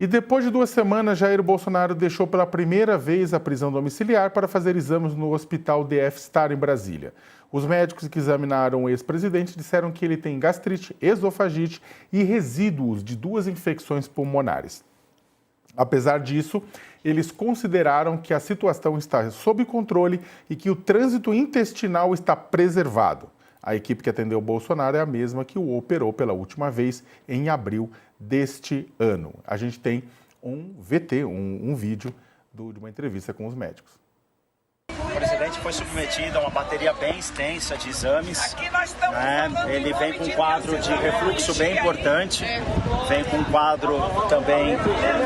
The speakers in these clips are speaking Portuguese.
E depois de 2 semanas, Jair Bolsonaro deixou pela primeira vez a prisão domiciliar para fazer exames no Hospital DF Star em Brasília. Os médicos que examinaram o ex-presidente disseram que ele tem gastrite, esofagite e resíduos de 2 infecções pulmonares. Apesar disso, eles consideraram que a situação está sob controle e que o trânsito intestinal está preservado. A equipe que atendeu Bolsonaro é a mesma que o operou pela última vez em abril deste ano. A gente tem um VT, um vídeo de uma entrevista com os médicos. O presidente foi submetido a uma bateria bem extensa de exames. Ele vem com um quadro de refluxo bem importante, vem com um quadro também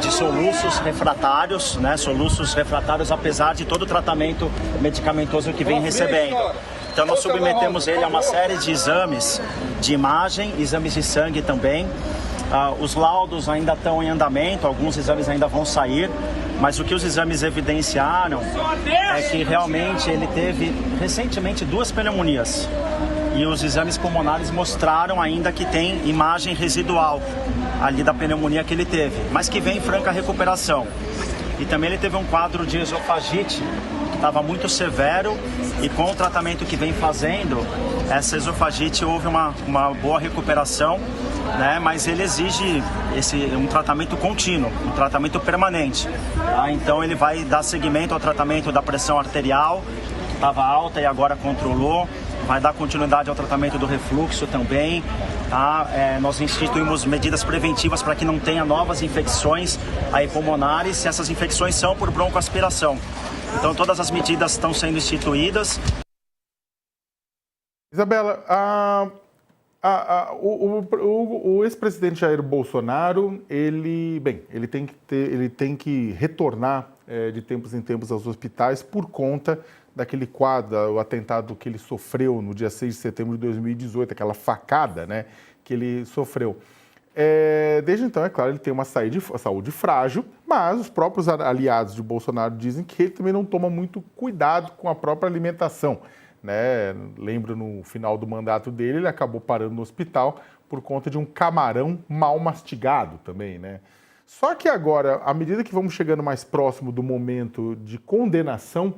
de soluços refratários, soluços refratários apesar de todo o tratamento medicamentoso que vem recebendo. Então nós submetemos ele a uma série de exames de imagem, exames de sangue também. Os laudos ainda estão em andamento, alguns exames ainda vão sair, mas o que os exames evidenciaram é que realmente ele teve recentemente 2 pneumonias. E os exames pulmonares mostraram ainda que tem imagem residual ali da pneumonia que ele teve, mas que vem em franca recuperação. E também ele teve um quadro de esofagite que estava muito severo e com o tratamento que vem fazendo, essa esofagite houve uma boa recuperação, mas ele exige um tratamento contínuo, um tratamento permanente. Então ele vai dar seguimento ao tratamento da pressão arterial, que estava alta e agora controlou, vai dar continuidade ao tratamento do refluxo também. Nós instituímos medidas preventivas para que não tenha novas infecções pulmonares, e essas infecções são por broncoaspiração. Então todas as medidas estão sendo instituídas. Isabela, o ex-presidente Jair Bolsonaro, ele tem que retornar de tempos em tempos aos hospitais por conta daquele quadro, o atentado que ele sofreu no dia 6 de setembro de 2018, aquela facada, que ele sofreu. Desde então, é claro, ele tem uma saúde frágil, mas os próprios aliados de Bolsonaro dizem que ele também não toma muito cuidado com a própria alimentação. Lembro, no final do mandato dele, ele acabou parando no hospital por conta de um camarão mal mastigado também, Só que agora, à medida que vamos chegando mais próximo do momento de condenação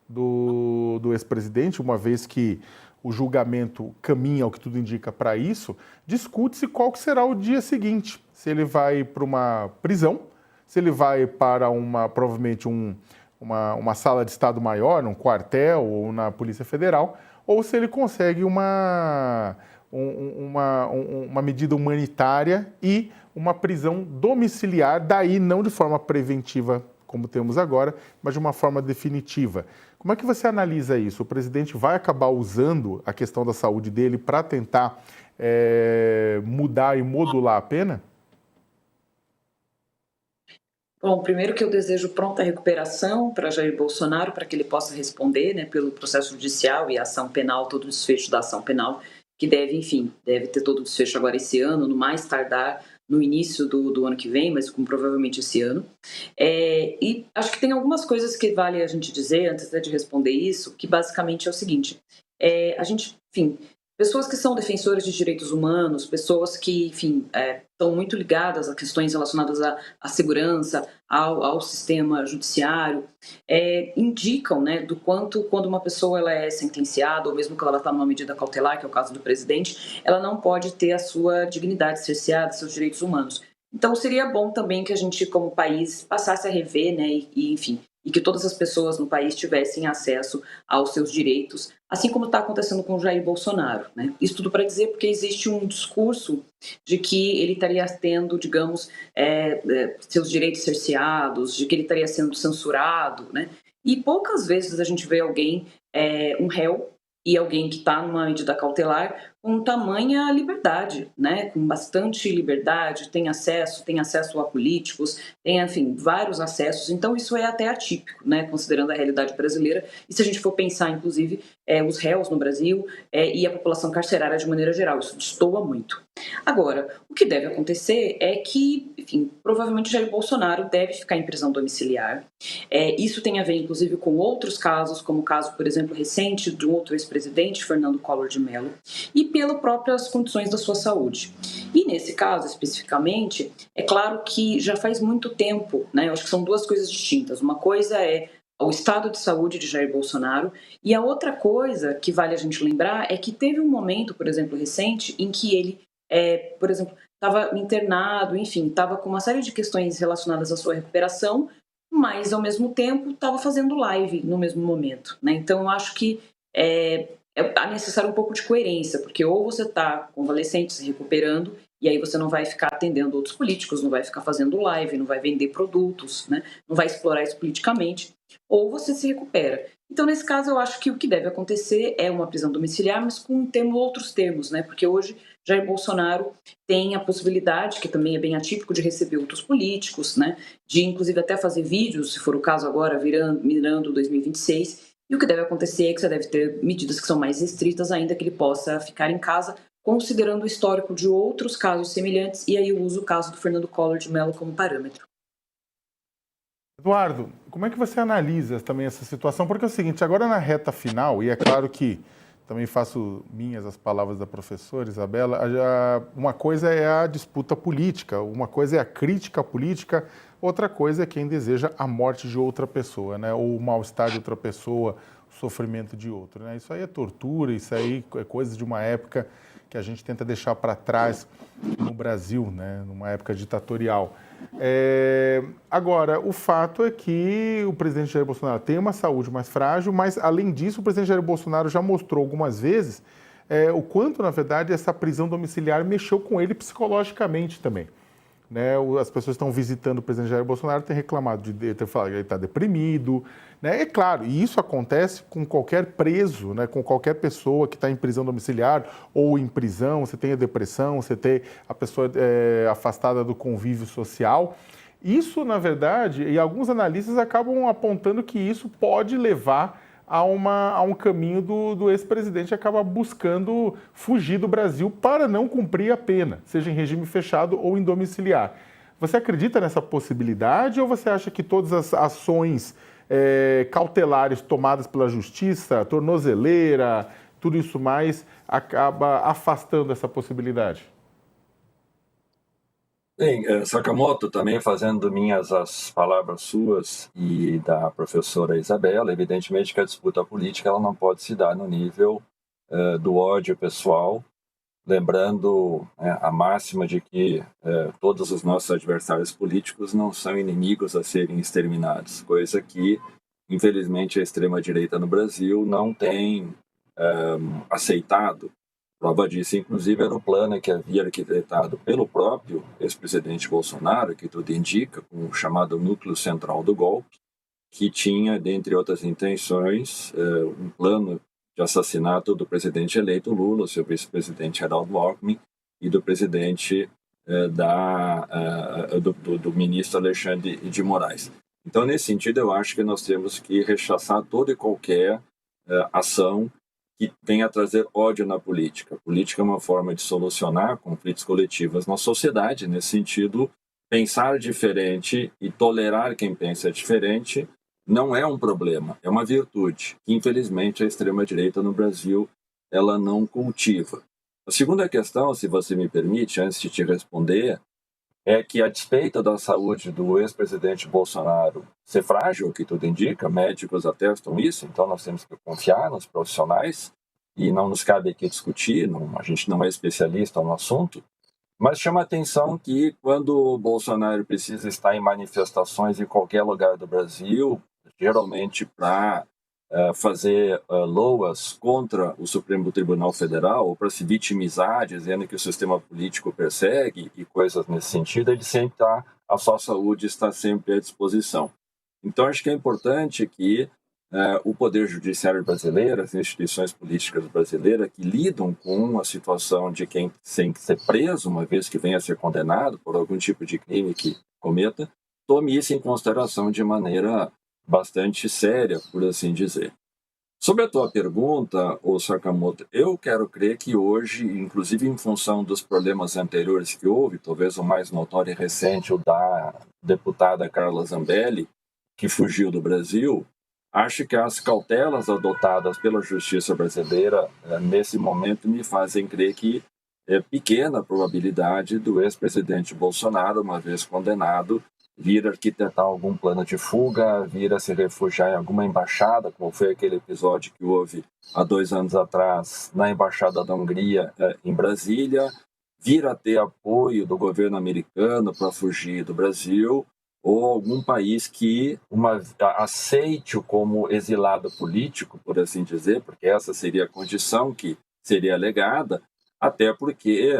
do ex-presidente, uma vez que o julgamento caminha, ao que tudo indica, para isso, discute-se qual que será o dia seguinte. Se ele vai para uma prisão, se ele vai para provavelmente uma sala de Estado maior, num quartel ou na Polícia Federal, ou se ele consegue uma medida humanitária e uma prisão domiciliar, daí não de forma preventiva, como temos agora, mas de uma forma definitiva. Como é que você analisa isso? O presidente vai acabar usando a questão da saúde dele para tentar mudar e modular a pena? Bom, primeiro que eu desejo pronta recuperação para Jair Bolsonaro, para que ele possa responder pelo processo judicial e a ação penal, todo o desfecho da ação penal, que deve ter todo o desfecho agora esse ano, no mais tardar no início do ano que vem, mas provavelmente esse ano. E acho que tem algumas coisas que vale a gente dizer, antes de responder isso, que basicamente é o seguinte, pessoas que são defensores de direitos humanos, pessoas que, estão muito ligadas a questões relacionadas à segurança, ao sistema judiciário, indicam, do quanto, quando uma pessoa ela é sentenciada, ou mesmo que ela está numa medida cautelar, que é o caso do presidente, ela não pode ter a sua dignidade cerceada, seus direitos humanos. Então, seria bom também que a gente, como país, passasse a rever, e que todas as pessoas no país tivessem acesso aos seus direitos, assim como está acontecendo com o Jair Bolsonaro. Isso tudo para dizer porque existe um discurso de que ele estaria tendo, digamos, seus direitos cerceados, de que ele estaria sendo censurado, E poucas vezes a gente vê alguém, um réu, e alguém que está numa medida cautelar com tamanha liberdade, com bastante liberdade, tem acesso a políticos, tem, vários acessos. Então, isso é até atípico, considerando a realidade brasileira. E se a gente for pensar, inclusive, os réus no Brasil e a população carcerária de maneira geral, isso destoa muito. Agora, o que deve acontecer é que, provavelmente Jair Bolsonaro deve ficar em prisão domiciliar. Isso tem a ver, inclusive, com outros casos, como o caso, por exemplo, recente de um outro ex-presidente, Fernando Collor de Mello. E pelas próprias condições da sua saúde. E nesse caso, especificamente, é claro que já faz muito tempo, né? Eu acho que são duas coisas distintas. Uma coisa é o estado de saúde de Jair Bolsonaro, e a outra coisa que vale a gente lembrar é que teve um momento, por exemplo, recente, em que ele, por exemplo, estava internado, enfim, estava com uma série de questões relacionadas à sua recuperação, mas ao mesmo tempo estava fazendo live no mesmo momento, né? Então eu acho que é necessário um pouco de coerência, porque ou você está convalescente, se recuperando, e aí você não vai ficar atendendo outros políticos, não vai ficar fazendo live, não vai vender produtos, né? Não vai explorar isso politicamente, ou você se recupera. Então, nesse caso, eu acho que o que deve acontecer é uma prisão domiciliar, mas com outros termos, né? Porque hoje Jair Bolsonaro tem a possibilidade, que também é bem atípico, de receber outros políticos, né? De, inclusive, até fazer vídeos, se for o caso agora, mirando 2026. E o que deve acontecer é que você deve ter medidas que são mais restritas, ainda que ele possa ficar em casa, considerando o histórico de outros casos semelhantes, e aí eu uso o caso do Fernando Collor de Mello como parâmetro. Eduardo, como é que você analisa também essa situação? Porque é o seguinte, agora na reta final, e é claro que também faço minhas as palavras da professora Isabela, uma coisa é a disputa política, uma coisa é a crítica política, outra coisa é quem deseja a morte de outra pessoa, né? Ou o mal-estar de outra pessoa, o sofrimento de outra, né? Isso aí é tortura, isso aí é coisa de uma época que a gente tenta deixar para trás no Brasil, né? Numa época ditatorial. Agora, o fato é que o presidente Jair Bolsonaro tem uma saúde mais frágil, mas, além disso, o presidente Jair Bolsonaro já mostrou algumas vezes o quanto, na verdade, essa prisão domiciliar mexeu com ele psicologicamente também. Né? As pessoas estão visitando o presidente Jair Bolsonaro, têm reclamado de ter falado que ele está deprimido. Né? É claro, e isso acontece com qualquer preso, né? Com qualquer pessoa que está em prisão domiciliar ou em prisão, você tem a depressão, você tem a pessoa afastada do convívio social. Isso, na verdade, e alguns analistas acabam apontando que isso pode levar a um caminho do ex-presidente acabar buscando fugir do Brasil para não cumprir a pena, seja em regime fechado ou em domiciliar. Você acredita nessa possibilidade ou você acha que todas as ações cautelares tomadas pela justiça, tornozeleira, tudo isso mais, acaba afastando essa possibilidade? Bem, Sakamoto, também fazendo minhas as palavras suas e da professora Isabela, evidentemente que a disputa política ela não pode se dar no nível do ódio pessoal, lembrando a máxima de que todos os nossos adversários políticos não são inimigos a serem exterminados, coisa que, infelizmente, a extrema-direita no Brasil não tem aceitado. Prova disso, inclusive, era o plano que havia arquitetado pelo próprio ex-presidente Bolsonaro, que tudo indica, com o chamado núcleo central do golpe, que tinha, dentre outras intenções, um plano de assassinato do presidente eleito Lula, seu vice-presidente Geraldo Alckmin, e do presidente do ministro Alexandre de Moraes. Então, nesse sentido, eu acho que nós temos que rechaçar toda e qualquer ação que venha a trazer ódio na política. A política é uma forma de solucionar conflitos coletivos na sociedade. Nesse sentido, pensar diferente e tolerar quem pensa diferente não é um problema, é uma virtude que, infelizmente, a extrema-direita no Brasil ela não cultiva. A segunda questão, se você me permite, antes de te responder, é que, a despeito da saúde do ex-presidente Bolsonaro ser frágil, que tudo indica, médicos atestam isso, então nós temos que confiar nos profissionais, e não nos cabe aqui discutir, a gente não é especialista no assunto, mas chama a atenção que, quando o Bolsonaro precisa estar em manifestações em qualquer lugar do Brasil, geralmente para fazer loas contra o Supremo Tribunal Federal ou para se vitimizar, dizendo que o sistema político persegue e coisas nesse sentido, ele sempre a sua saúde está sempre à disposição. Então, acho que é importante que o Poder Judiciário brasileiro, as instituições políticas brasileiras que lidam com a situação de quem tem que ser preso, uma vez que venha a ser condenado por algum tipo de crime que cometa, tome isso em consideração de maneira bastante séria, por assim dizer. Sobre a tua pergunta, Sakamoto, eu quero crer que hoje, inclusive em função dos problemas anteriores que houve, talvez o mais notório e recente, o da deputada Carla Zambelli, que fugiu do Brasil, acho que as cautelas adotadas pela justiça brasileira nesse momento me fazem crer que é pequena a probabilidade do ex-presidente Bolsonaro, uma vez condenado, vir arquitetar algum plano de fuga, vir a se refugiar em alguma embaixada, como foi aquele episódio que houve há 2 anos atrás na Embaixada da Hungria em Brasília, vir a ter apoio do governo americano para fugir do Brasil, ou algum país que aceite-o como exilado político, por assim dizer, porque essa seria a condição que seria alegada, até porque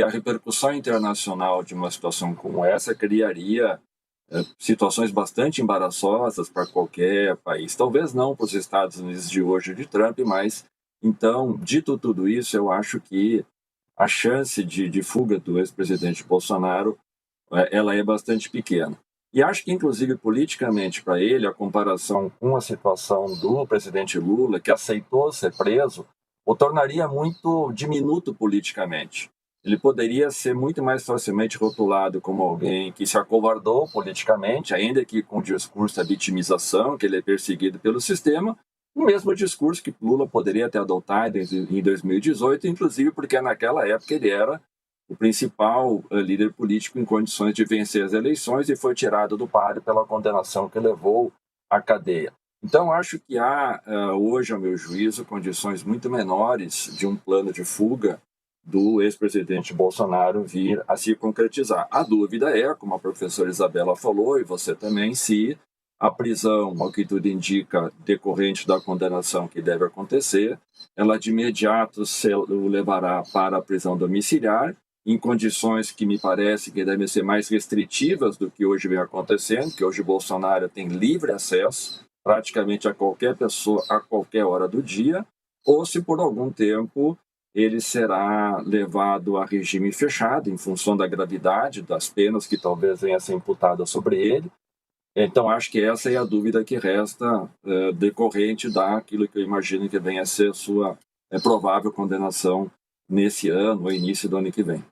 a repercussão internacional de uma situação como essa criaria situações bastante embaraçosas para qualquer país. Talvez não para os Estados Unidos de hoje de Trump, mas, então, dito tudo isso, eu acho que a chance de fuga do ex-presidente Bolsonaro ela é bastante pequena. E acho que, inclusive, politicamente para ele, a comparação com a situação do presidente Lula, que aceitou ser preso, o tornaria muito diminuto politicamente. Ele poderia ser muito mais facilmente rotulado como alguém que se acovardou politicamente, ainda que com o discurso da vitimização, que ele é perseguido pelo sistema, o mesmo discurso que Lula poderia ter adotado em 2018, inclusive porque naquela época ele era o principal líder político em condições de vencer as eleições e foi tirado do páreo pela condenação que levou à cadeia. Então, acho que há, hoje, ao meu juízo, condições muito menores de um plano de fuga do ex-presidente Bolsonaro vir a se concretizar. A dúvida é, como a professora Isabela falou, e você também, se a prisão, ao que tudo indica, decorrente da condenação que deve acontecer, ela de imediato o levará para a prisão domiciliar, em condições que me parece que devem ser mais restritivas do que hoje vem acontecendo, que hoje Bolsonaro tem livre acesso praticamente a qualquer pessoa, a qualquer hora do dia, ou se por algum tempo ele será levado a regime fechado, em função da gravidade das penas que talvez venham a ser imputadas sobre ele. Então, acho que essa é a dúvida que resta decorrente daquilo que eu imagino que venha a ser sua provável condenação nesse ano ou início do ano que vem.